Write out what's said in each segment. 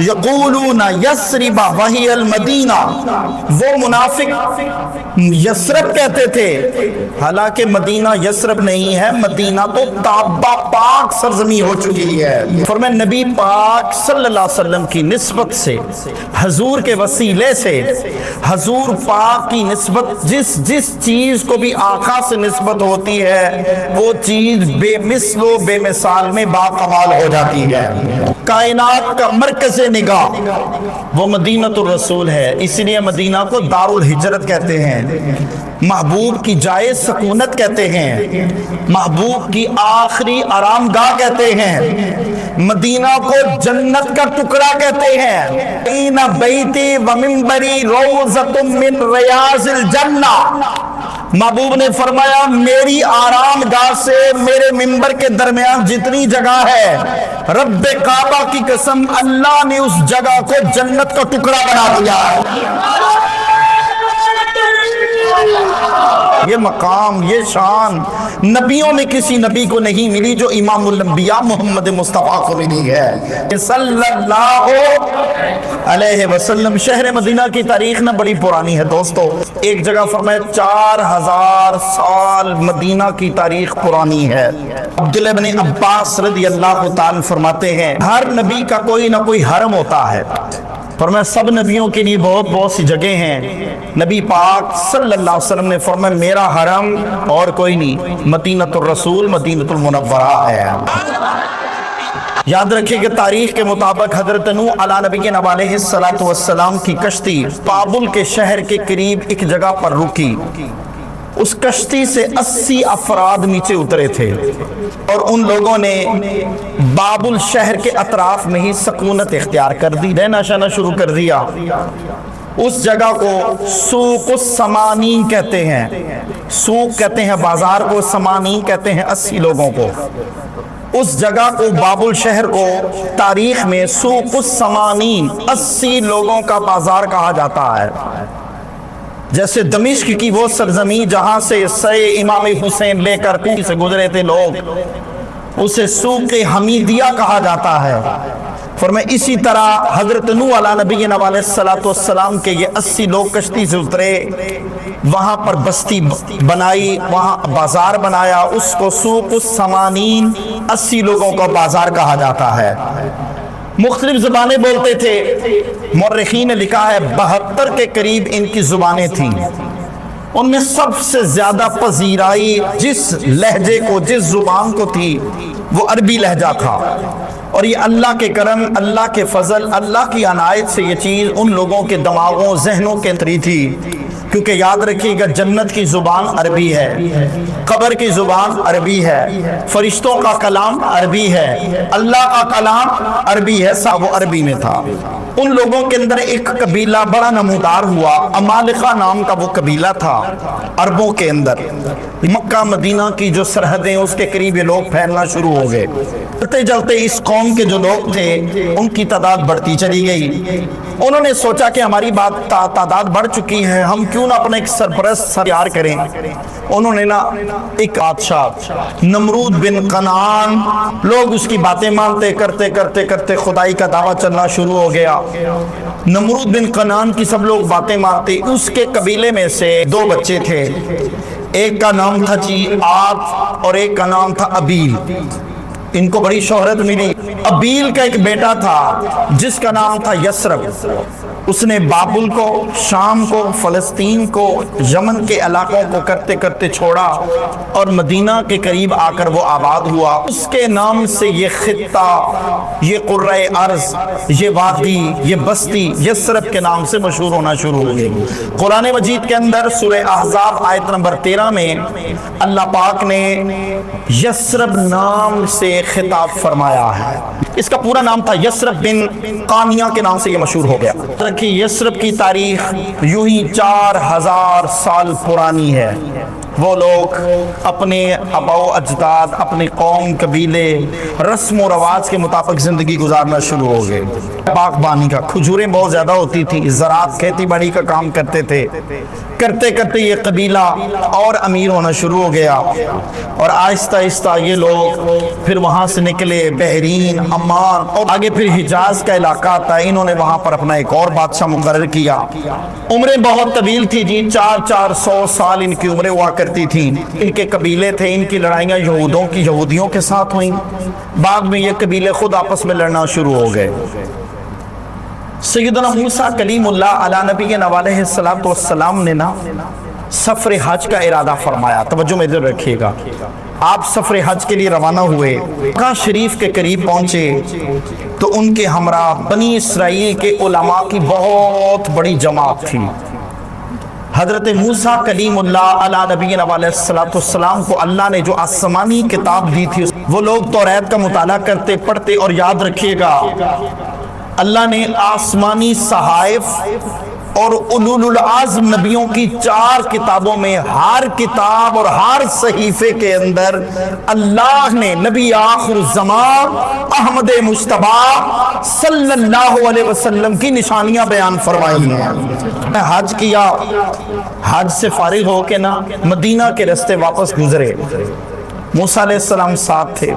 یقولون یثرب وہی المدینہ، وہ منافق یثرب کہتے تھے، حالانکہ مدینہ یثرب نہیں ہے، مدینہ تو طابہ پاک سرزمین ہو چکی ہے۔ فرمایا نبی پاک صلی اللہ علیہ وسلم کی نسبت سے، حضور کے وسیلے سے، حضور پاک کی نسبت، جس چیز کو بھی آقا سے نسبت ہوتی ہے وہ چیز بے مثل و بے مثال میں باکمال ہو جاتی ہے۔ کائنات کا مرکز نگاہ وہ مدینۃ الرسول ہے، اس لیے مدینہ کو دار الہجرت کہتے ہیں، محبوب کی جائے سکونت کہتے ہیں، محبوب کی آخری آرام گاہ کہتے ہیں، مدینہ کو جنت کا ٹکڑا کہتے ہیں۔ این بیتی و منبری روضۃ من ریاض الجنہ، محبوب نے فرمایا میری آرام گاہ سے میرے منبر کے درمیان جتنی جگہ ہے، رب کعبہ کی قسم اللہ نے اس جگہ کو جنت کا ٹکڑا بنا دیا ہے۔ یہ مقام، یہ شان نبیوں میں کسی نبی کو نہیں ملی جو امام الانبیاء محمد مصطفیٰ کو ملی ہے صلی اللہ علیہ وسلم۔ شہر مدینہ کی تاریخ نہ بڑی پرانی ہے دوستو، ایک جگہ فرمایا 4000 سال مدینہ کی تاریخ پرانی ہے۔ عبداللہ بن عباس رضی اللہ تعالیٰ فرماتے ہیں ہر نبی کا کوئی نہ کوئی حرم ہوتا ہے، فرمایا سب نبیوں کے لیے بہت سی جگہیں ہیں، نبی پاک صلی اللہ علیہ وسلم نے فرمایا میرا حرم اور کوئی نہیں، مدینۃ الرسول مدینۃ المنورہ ہے۔ یاد رکھیں کہ تاریخ کے مطابق حضرت نوح علیہ نبی علیہ السلام کی کشتی بابل کے شہر کے قریب ایک جگہ پر رکی، اس کشتی سے 80 افراد نیچے اترے تھے اور ان لوگوں نے بابل شہر کے اطراف میں ہی سکونت اختیار کر دی، رہنا شہنا شروع کر دیا۔ اس جگہ کو سوق السمانین کہتے ہیں، سوق کہتے ہیں بازار کو، سمانین کہتے ہیں 80 لوگوں کو۔ اس جگہ کو بابل شہر کو تاریخ میں سوق السمانین 80 لوگوں کا بازار کہا جاتا ہے۔ جیسے دمشق کی وہ سرزمین جہاں سے سر امام حسین لے کر کوفہ سے گزرے تھے لوگ، اسے سوق حمیدیہ کہا جاتا ہے۔ فرمایا اسی طرح حضرت نوح علیہ نبی علیہ السلام کے یہ 80 لوگ کشتی سے اترے، وہاں پر بستی بنائی، وہاں بازار بنایا، اس کو سوق السمانین 80 لوگوں کا بازار کہا جاتا ہے۔ مختلف زبانیں بولتے تھے، مورخین نے لکھا ہے 72 کے قریب ان کی زبانیں تھیں، ان میں سب سے زیادہ پذیرائی جس لہجے کو، جس زبان کو تھی وہ عربی لہجہ تھا، اور یہ اللہ کے کرم، اللہ کے فضل، اللہ کی عنایت سے یہ چیز ان لوگوں کے دماغوں ذہنوں کے اندر تھی، کیونکہ یاد رکھیے گا جنت کی زبان عربی ہے، قبر کی زبان عربی ہے، فرشتوں کا کلام عربی ہے، اللہ کا کلام عربی ہے، سب وہ عربی میں تھا۔ ان لوگوں کے اندر ایک قبیلہ بڑا نمودار ہوا، امالقہ نام کا وہ قبیلہ تھا عربوں کے اندر۔ مکہ مدینہ کی جو سرحدیں اس کے قریب یہ لوگ پھیلنا شروع ہو گئے، چلتے چلتے اس قوم کے جو لوگ تھے ان کی تعداد بڑھتی چلی گئی۔ انہوں نے سوچا کہ ہماری تعداد بڑھ چکی ہے، ہم کیوں نہ اپنا ایک سرپرست تیار کریں۔ انہوں نے ایک بادشاہ نمرود بن کنعان، لوگ اس کی باتیں مانتے کرتے کرتے کرتے خدائی کا دعویٰ چلنا شروع ہو گیا۔ نمرود بن کنعان کی سب لوگ باتیں مانتے، اس کے قبیلے میں سے 2 بچے تھے، ایک کا نام تھا آت اور ایک کا نام تھا ابیل، ان کو بڑی شہرت ملی۔ ابیل کا ایک بیٹا تھا جس کا نام تھا یثرب، اس نے بابل کو، شام کو، فلسطین کو، یمن کے علاقوں کو کرتے کرتے چھوڑا اور مدینہ کے قریب آ کر وہ آباد ہوا۔ اس کے نام سے یہ خطہ، یہ قرۂ ارض، یہ وادی، یہ بستی یثرب کے نام سے مشہور ہونا شروع ہو گئی۔ قرآن مجید کے اندر سورہ احزاب آیت نمبر 13 میں اللہ پاک نے یثرب نام سے خطاب فرمایا ہے۔ اس کا پورا نام تھا یثرب بن قانیہ کے نام سے یہ مشہور ہو گیا۔ یثرب کی تاریخ یوں ہی 4000 سال پرانی ہے۔ وہ لوگ اپنے آباء و اجداد، اپنی قوم، قبیلے، رسم و رواج کے مطابق زندگی گزارنا شروع ہو گئے۔ باغبانی کا، کھجوریں بہت زیادہ ہوتی تھی، زراعت کھیتی باڑی کا کام کرتے تھے۔ کرتے کرتے یہ قبیلہ اور امیر ہونا شروع ہو گیا، اور آہستہ آہستہ یہ لوگ پھر وہاں سے نکلے، بحرین، عمان، اور آگے پھر حجاز کا علاقہ آتا ہے۔ انہوں نے وہاں پر اپنا ایک اور بادشاہ مقرر کیا۔ عمریں بہت طویل تھی جی، 400 سال ان کی عمریں ہوا کرتی تھیں۔ ان کے قبیلے تھے، ان کی لڑائیاں یہودیوں کے ساتھ ہوئیں۔ بعد میں یہ قبیلے خود آپس میں لڑنا شروع ہو گئے۔ سیدنا موسیٰ کلیم اللہ علیہ نبی علیہ السلام نے سفر حج کا ارادہ فرمایا۔ توجہ میں ادھر رکھیے گا۔ آپ سفر حج کے لیے روانہ ہوئے، مکہ شریف کے قریب پہنچے تو ان کے ہمراہ بنی اسرائیل کے علماء کی بہت بڑی جماعت تھی۔ حضرت موسیٰ کلیم اللہ علیہ نبی علیہ السلام کو اللہ نے جو آسمانی کتاب دی تھی، وہ لوگ توریت کا مطالعہ کرتے، پڑھتے، اور یاد رکھیے گا اللہ نے آسمانی صحائف اور اولو العزم نبیوں کی 4 کتابوں میں ہر کتاب اور ہر صحیفے کے اندر اللہ نے نبی آخر الزمان احمد مصطفیٰ صلی اللہ علیہ وسلم کی نشانیاں بیان فرمائی ہیں۔ حج کیا، حج سے فارغ ہو کے مدینہ کے راستے واپس گزرے۔ موسیٰ علیہ السلام ساتھ تھے۔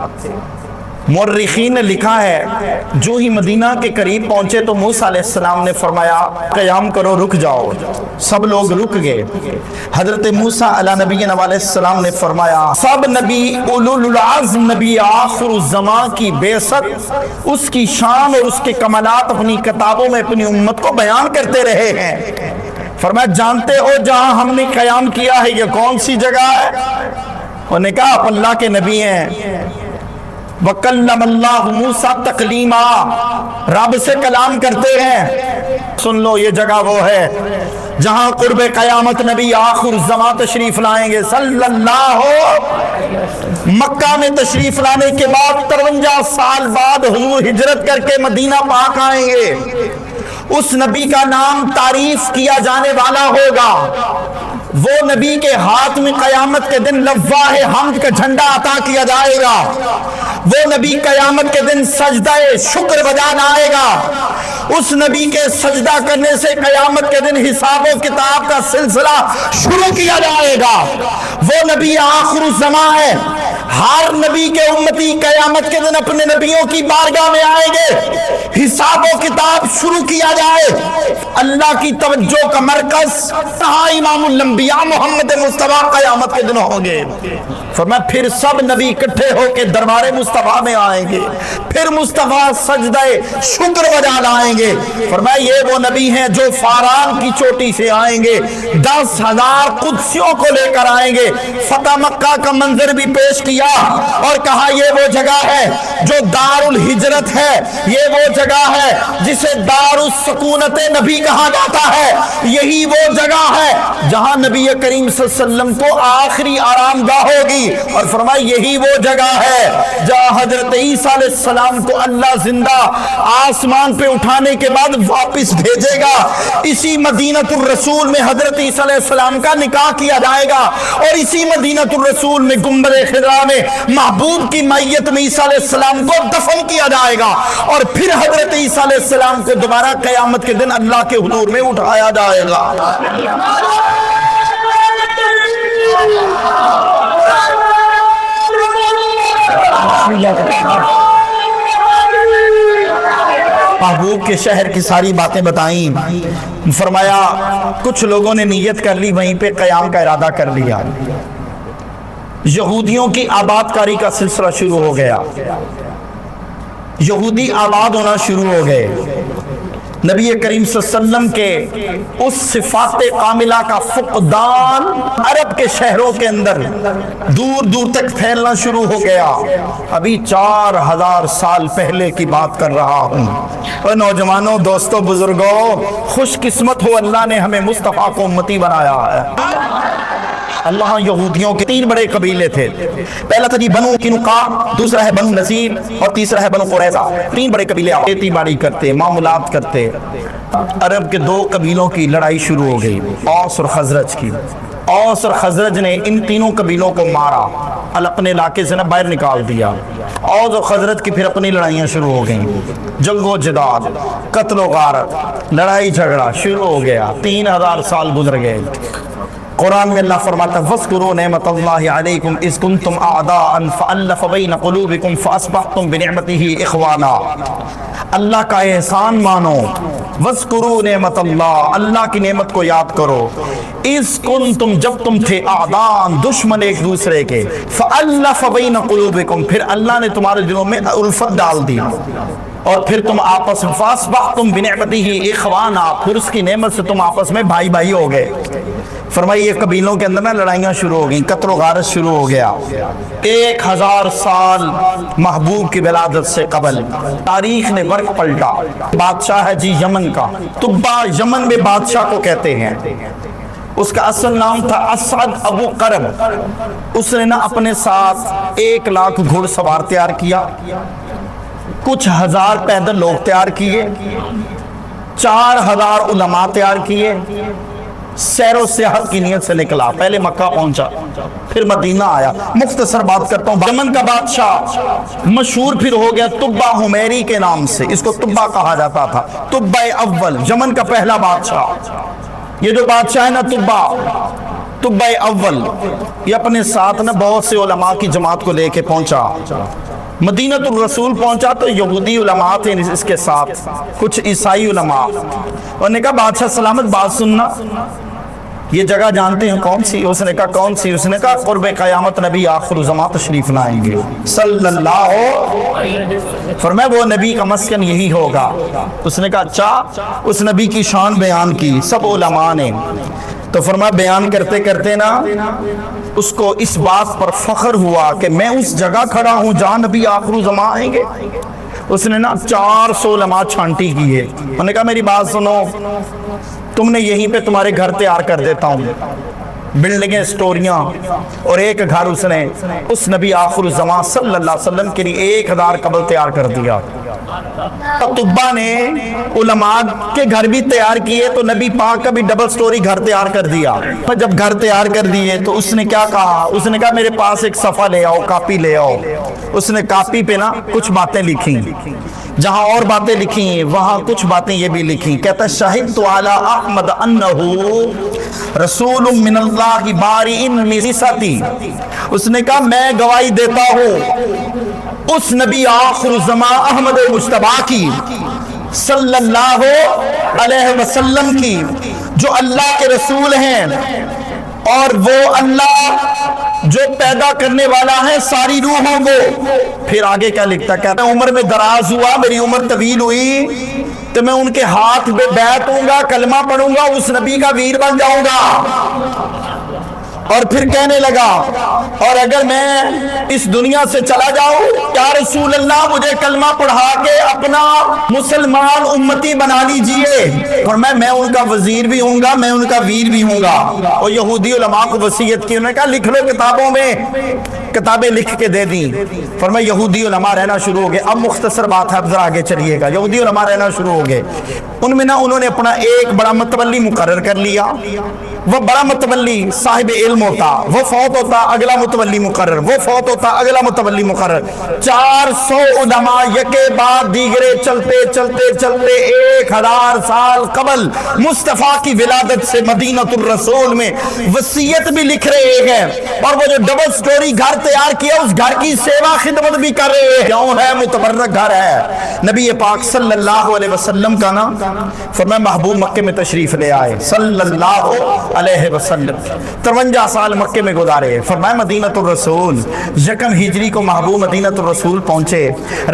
مورخین نے لکھا ہے جو ہی مدینہ کے قریب پہنچے تو موسیٰ علیہ السلام نے فرمایا قیام کرو، رک جاؤ۔ سب لوگ رک گئے۔ حضرت موسیٰ علیہ نبی علیہ السلام نے فرمایا سب نبی اولو العزم نبی آخر الزمان کی بعثت، اس کی شان اور اس کے کمالات اپنی کتابوں میں اپنی امت کو بیان کرتے رہے ہیں۔ فرمایا جانتے ہو جہاں ہم نے قیام کیا ہے یہ کون سی جگہ ہے؟ انہوں نے کہا آپ اللہ کے نبی ہیں۔ وَكَلَّمَ اللَّهُ مُوسَىٰ تَكْلِيمًا، رب سے کلام کرتے ہیں۔ سن لو یہ جگہ وہ ہے جہاں قرب قیامت نبی آخر الزمان تشریف لائیں گے صلی اللہ۔ مکہ میں تشریف لانے کے بعد 53 سال بعد حضور ہجرت کر کے مدینہ پاک آئیں گے۔ اس نبی کا نام تعریف کیا جانے والا ہوگا۔ وہ نبی کے ہاتھ میں قیامت کے دن لواح حمد کا جھنڈا عطا کیا جائے گا۔ وہ نبی قیامت کے دن سجدہ شکر بجان آئے گا۔ اس نبی کے سجدہ کرنے سے قیامت کے دن حساب و کتاب کا سلسلہ شروع کیا جائے گا۔ وہ نبی آخر الزمان ہے۔ ہر نبی کے امتی قیامت کے دن اپنے نبیوں کی بارگاہ میں آئیں گے، حساب و کتاب شروع کیا جائے۔ اللہ کی توجہ کا مرکز امام الانبیاء محمد مصطفیٰ قیامت کے دن ہوں گے۔ فرمایا پھر سب نبی اکٹھے ہو کے دربار مصطفیٰ میں آئیں گے، پھر مصطفیٰ سجدہ شکر بجا لائیں گے۔ فرمایا یہ وہ نبی ہیں جو فاران کی چوٹی سے آئیں گے، 10,000 قدسیوں کو لے کر آئیں گے۔ فتح مکہ کا منظر بھی پیش کیا اور کہا یہ وہ جگہ ہے جو دار الہجرت ہے، یہ وہ جگہ ہے جسے دار السکونت نبی کہا جاتا ہے۔ یہی وہ جگہ ہے جہاں نبی کریم صلی اللہ علیہ وسلم کو آخری آرام گاہ ہوگی، اور فرمایا یہی وہ جگہ ہے جہاں حضرت عیسیٰ علیہ السلام کو اللہ زندہ آسمان پہ اٹھانے کے بعد واپس بھیجے گا۔ اسی مدینۃ الرسول میں حضرت عیسیٰ علیہ السلام کا نکاح کیا جائے گا، اور اسی مدینۃ الرسول میں گنبد خضرا میں محبوب کی میت میں عیسیٰ علیہ السلام کو دفن کیا جائے گا، اور پھر حضرت عیسیٰ علیہ السلام کو دوبارہ قیامت کے دن اللہ کے حضور میں اٹھایا جائے گا۔ محبوب کے شہر کی ساری باتیں بتائیں۔ فرمایا کچھ لوگوں نے نیت کر لی، وہیں پہ قیام کا ارادہ کر لیا۔ یہودیوں کی آباد کاری کا سلسلہ شروع ہو گیا، یہودی آباد ہونا شروع ہو گئے۔ نبی کریم صلی اللہ علیہ وسلم کے اس صفات کاملہ کا فقدان عرب کے شہروں کے اندر دور دور تک پھیلنا شروع ہو گیا۔ ابھی 4000 سال پہلے کی بات کر رہا ہوں۔ اور نوجوانوں، دوستوں، بزرگوں، خوش قسمت ہو اللہ نے ہمیں مصطفیٰ کو امتی بنایا ہے۔ اللہ یہودیوں کے 3 بڑے قبیلے تھے۔ پہلا تھا جی بنو قینقاع، دوسرا ہے بنو نذیر، اور تیسرا ہے بنو قریظہ۔ 3 بڑے قبیلے کھیتی باڑی کرتے، معاملات کرتے۔ عرب کے 2 قبیلوں کی لڑائی شروع ہو گئی، اوس اور خزرج کی۔ اوس اور خزرج نے ان تینوں قبیلوں کو مارا، اپنے علاقے سے باہر نکال دیا۔ اوس اور خزرج کی پھر اپنی لڑائیاں شروع ہو گئیں، جنگ و جدال، قتل و غارت، لڑائی جھگڑا شروع ہو گیا۔ 3000 سال گزر گئے۔ قرآن میں اللہ فرماتا ہے وَاذْكُرُوا نِعْمَتَ اللَّهِ عَلَيْكُمْ إِذْ كُنْتُمْ أَعْدَاءً فَأَلَّفَ بَيْنَ قُلُوبِكُمْ فَأَصْبَحْتُمْ بِنِعْمَتِهِ إِخْوَانًا۔ اللہ کا احسان مانو، وَاذْكُرُوا نِعْمَتَ اللَّهِ، اللہ کی نعمت کو یاد کرو، اِذْ كُنْتُمْ جب تم تھے أَعْدَاءً دشمن ایک دوسرے کے، فَأَلَّفَ بَيْنَ قُلُوبِكُمْ پھر اللہ نے تمہارے دلوں میں الفت ڈال دی، اور پھر تم آپس میں فَأَصْبَحْتُمْ بِنِعْمَتِهِ إِخْوَانًا پھر اس کی نعمت سے تم آپس میں بھائی بھائی ہو گئے۔ فرمائی یہ قبیلوں کے اندر میں لڑائیاں شروع ہو گئیں، قتل و غارت شروع ہو گیا۔ 1000 سال محبوب کی ولادت سے قبل تاریخ نے ورق پلٹا۔ بادشاہ ہے جی یمن کا، تبا یمن میں بادشاہ کو کہتے ہیں، اس کا اصل نام تھا اسعد ابو قرب۔ اس نے اپنے ساتھ 1 لاکھ گھوڑ سوار تیار کیا، کچھ ہزار پیدل لوگ تیار کیے، 4000 علماء تیار کیے، سیر و سیاحت کی نیت سے نکلا۔ پہلے مکہ پہنچا، پھر مدینہ آیا۔ مختصر بات کرتا ہوں، یمن کا بادشاہ مشہور پھر ہو گیا تبا حمیری کے نام سے، اس کو تبا کہا جاتا تھا، تبا اول، یمن کا پہلا بادشاہ۔ یہ جو بادشاہ ہے نا تبا اول، یہ اپنے ساتھ نا بہت سے علماء کی جماعت کو لے کے پہنچا۔ مدینہ الرسول پہنچا تو یہودی علماء تھے اس کے ساتھ، کچھ عیسائی علماء، اور نے کہا بادشاہ سلامت بات سننا، یہ جگہ جانتے ہیں کون سی؟ اس نے کہا کون سی؟ اس نے کہا قرب قیامت نبی آخر الزمان تشریف لائیں گے صلی اللہ، فرمایا وہ نبی کا مسکن یہی ہوگا۔ اس نے کہا اچھا، اس نبی کی شان بیان کی سب علماء نے، تو فرمایا بیان کرتے کرتے نا اس کو اس بات پر فخر ہوا کہ میں اس جگہ کھڑا ہوں جہاں نبی آخر الزمان آئیں گے۔ اس نے نا 400 علماء چھانٹی کی ہے، انہوں نے کہا میری بات سنو، تم نے یہیں پہ تمہارے گھر تیار کر دیتا ہوں، بلڈنگیں، سٹوریاں، اور ایک گھر اس نے اس نبی آخر الزمان صلی اللہ علیہ وسلم کے لیے 1000 قبر تیار کر دیا۔ تبا نے علماء کے گھر بھی تیار کیے تو نبی پاک کا بھی ڈبل سٹوری گھر تیار کر دیا۔ جب گھر تیار کر دیے تو اس نے کیا کہا؟ اس نے کہا میرے پاس ایک صفحہ لے آؤ، کاپی لے آؤ۔ اس نے کاپی پہ نا کچھ باتیں لکھی، جہاں اور باتیں لکھی وہاں کچھ باتیں یہ بھی لکھی۔ کہتا ہے شہدت علی احمد انہ رسول من اللہ باری مصتی، اس نے کہا میں گواہی دیتا ہوں اس نبی آخر الزمان احمد مجتبیٰ کی صلی اللہ علیہ وسلم کی، جو اللہ کے رسول ہیں اور وہ اللہ جو پیدا کرنے والا ہے ساری روحوں کو۔ پھر آگے کیا لکھتا؟ کہتا ہے عمر میں دراز ہوا، میری عمر طویل ہوئی تو میں ان کے ہاتھ میں بیعت ہوں گا، کلمہ پڑھوں گا، اس نبی کا ویر بن جاؤں گا۔ اور پھر کہنے لگا اور اگر میں اس دنیا سے چلا جاؤں یا رسول اللہ مجھے کلمہ پڑھا کے اپنا مسلمان امتی بنا لیجئے، اور میں ان کا وزیر بھی ہوں گا، میں ان کا ویر بھی ہوں گا۔ اور یہودی علماء کو وصیت کی، انہوں نے کہا لکھ لو کتابوں میں، کتابیں لکھ کے دے دیں۔ فرمایا یہودی علماء رہنا شروع ہو گئے۔ اب مختصر بات ہے، اب ذرا آگے چلیے گا۔ یہودی علماء رہنا شروع ہو گئے، ان میں نا انہوں نے اپنا ایک بڑا متولی مقرر کر لیا۔ وہ بڑا متولی صاحب علم ہوتا، وہ فوت ہوتا، اگلا متولی مقرر، وہ فوت ہوتا، اگلا متولی مقرر۔ 400 علماء یکے بعد دیگرے چلتے چلتے چلتے 1000 سال قبل مصطفیٰ کی ولادت سے مدینہ الرسول میں وصیت بھی لکھ رہے ہیں، اور وہ جو ڈبل سٹوری گھر تیار کیا اس گھر کی سیوا خدمت بھی کر رہے ہیں۔ کیوں ہے؟ متبرک گھر ہے۔ نبی پاک صلی اللہ علیہ وسلم کا نا فرمایا محبوب مکے میں تشریف لے آئے صلی اللہ علیہ وسلم، 53 سال مکے میں گزارے۔ فرمایا مدینہ الرسول، یکم ہجری کو محبوب مدینہ الرسول پہنچے،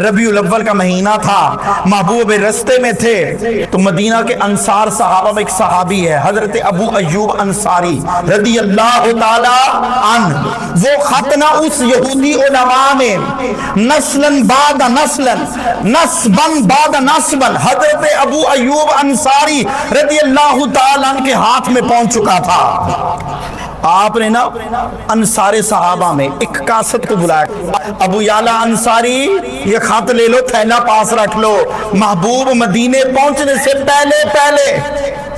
ربیع الاول کا مہینہ تھا، محبوب رستے میں تھے تو مدینہ کے انصار صحابہ میں ایک صحابی ہے حضرت ابو ایوب انصاری رضی اللہ تعالی عنہ، وہ خطنا اس یہودی علماء میں نسلاً بعد نسلاً، نسباً بعد نسباً حضرت ابو ایوب انصاری رضی اللہ تعالی عنہ کے ہاتھ میں پہنچ چکا تھا۔ آپ نے نا انصار صحابہ میں ایک کاسد کو بلایا، ابو یعلا انصاری یہ خط لے لو، تھیلا پاس رکھ لو، محبوب مدینے پہنچنے سے پہلے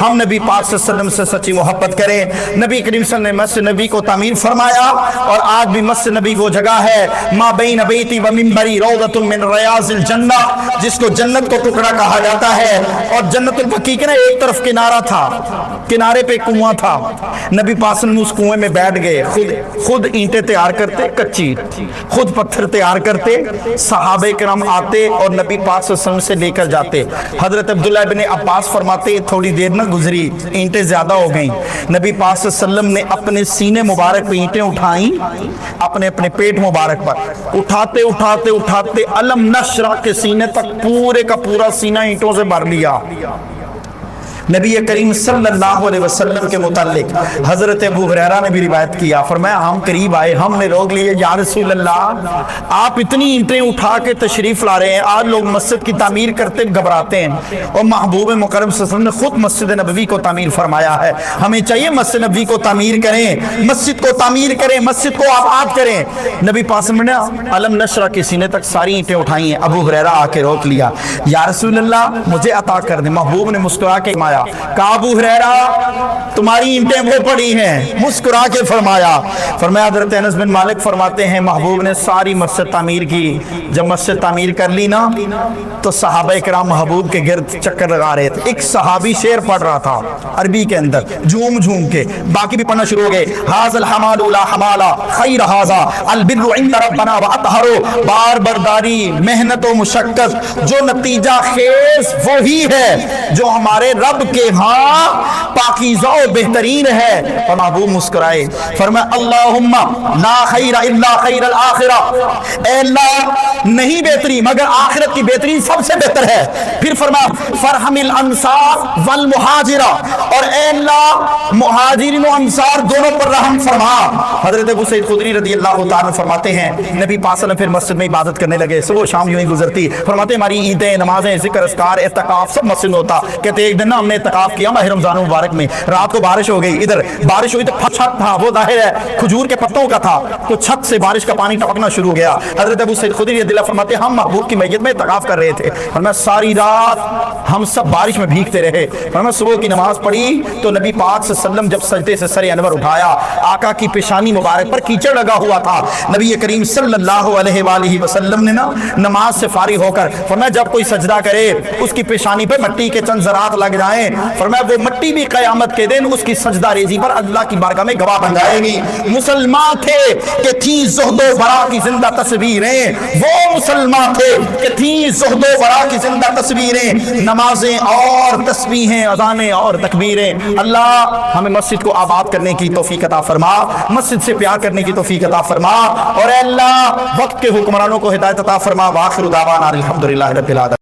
ہم نبی پاک صلی اللہ علیہ وسلم سے سچی محبت کریں۔ نبی کریم صلی اللہ علیہ وسلم نے مسجد نبی کو تعمیر فرمایا، اور آج بھی مسجد نبی وہ جگہ ہے ما بین بیتی و منبری روضۃ من ریاض الجنہ، جس کو جنت کو ٹکڑا کہا جاتا ہے۔ اور جنت البقیع کے ایک طرف کنارہ تھا، کنارے پہ کنواں تھا، نبی پاک صلی اللہ علیہ وسلم اس کنویں میں بیٹھ گئے، خود اینٹیں تیار کرتے کچی، خود پتھر تیار کرتے، صحابہ کرام آتے اور نبی پاک صلی اللہ علیہ وسلم سے لے کر جاتے۔ حضرت عبداللہ بن عباس فرماتے تھوڑی دیر نہ گزری، اینٹیں زیادہ ہو گئیں، نبی پاک صلی اللہ علیہ وسلم نے اپنے سینے مبارک پہ اینٹیں اٹھائیں، اپنے پیٹ مبارک پر اٹھاتے اٹھاتے اٹھاتے علم نشرح کے سینے تک پورے کا پورا سینہ اینٹوں سے بھر لیا۔ نبی کریم صلی اللہ علیہ وسلم کے متعلق حضرت ابو ہریرہ نے بھی روایت کیا، فرمایا ہم قریب آئے، ہم نے روک لیے، یا رسول اللہ آپ اتنی اینٹیں اٹھا کے تشریف لا رہے ہیں، آج لوگ مسجد کی تعمیر کرتے گھبراتے ہیں، اور محبوب مکرم صلی اللہ علیہ وسلم نے خود مسجد نبوی کو تعمیر فرمایا ہے، ہمیں چاہیے مسجد نبوی کو تعمیر کریں، مسجد کو تعمیر کریں، مسجد کو آباد کریں۔ نبی پاک صلی اللہ علیہ وسلم نے علم نشرہ کے سینے تک ساری اینٹیں اٹھائی ہیں۔ ابو ہریرہ آ کے روک لیا، یا رسول اللہ مجھے عطا کر دیں۔ محبوب نے مسکرا کے کہا ابو ہریرہ تمہاری اینٹیں وہ پڑی ہیں، مسکرا کے فرمایا حضرت انس بن مالک فرماتے ہیں محبوب نے ساری مسجد تعمیر کی، جب مسجد تعمیر کر لی نا تو صحابہ کرام محبوب کے گرد چکر لگا رہے تھے، ایک صحابی شعر پڑھ رہا تھا عربی کے اندر جھوم جھوم کے، باقی بھی پڑھنا شروع ہو گئے، ھذا الحمال لا حمال خیر ھذا البر عند ربنا واطہر، بار برداری محنت و مشقت جو نتیجہ خیز وہی ہے جو ہمارے رب کے ہاں پاکیزہ و بہترین ہے۔ اور محبوب مسکرائے، فرمایا اللہم لا خیر الا خیر الآخرہ، اے اللہ نہیں بہتری مگر آخرت کی بہتری سب سے بہتر ہے۔ پھر فرمایا فرحم الانصار والمہاجرہ، اور اے اللہ مہاجرین و انصار دونوں پر رحم فرما۔ حضرت ابو سعید خدری رضی اللہ تعالیٰ فرماتے ہیں نبی پاک صلی اللہ علیہ وسلم پھر مسجد میں عبادت کرنے لگے، صبح و شام یوں ہی گزرتی، فرماتے ہماری عیدیں نمازیں ذکر اذکار اعتکاف سب مسجد میں ہوتا۔ کہتے ایک دن نا ہم نے اعتکاف کیا ماہ رمضان مبارک میں، رات کو بارش ہو گئی، ادھر بارش ہوئی تو چھت تھا وہ ظاہر ہے کھجور کے پتوں کا تھا، تو چھت سے بارش کا پانی ٹپکنا شروع ہو گیا۔ حضرت ابو سعید خدری رضی اللہ فرماتے ہم محبوب کی میت میں اعتکاف کر رہے تھے، فرمایا ساری رات ہم سب بارش میں بھیگتے رہے، فرمایا صبح کی نماز پڑھی تو نبی پاک صلی اللہ علیہ وسلم جب سجدے سے سر انور اٹھایا، آقا کی پیشانی مبارک پر کیچڑ لگا ہوا تھا۔ نبی کریم صلی اللہ علیہ وآلہ وسلم نے نا نماز سے فارغ ہو کر فرمایا جب کوئی سجدہ کرے اس کی پیشانی پہ مٹی کے چند ذرات لگ جائیں، فرمایا وہ مٹی بھی قیامت کے دن اس کی سجدہ ریزی پر اللہ کی بارگاہ میں گواہ بن جائے گی۔ مسلمان تھے کہ تھی زہد و ورا کی زندہ تصویریں، وہ مسلمان تھے کہ تھی زہد و ورا کی زندہ تصویریں، نمازیں اور تسبیحیں اذانیں اور تکبیریں۔ اللہ ہمیں مسجد کو آباد کرنے کی توفیق عطا فرما، مسجد سے پیار کرنے کی توفیق عطا فرما، اور اے اللہ وقت کے حکمرانوں کو ہدایت عطا فرما۔ وآخر دعوانا الحمدللہ رب العالمین۔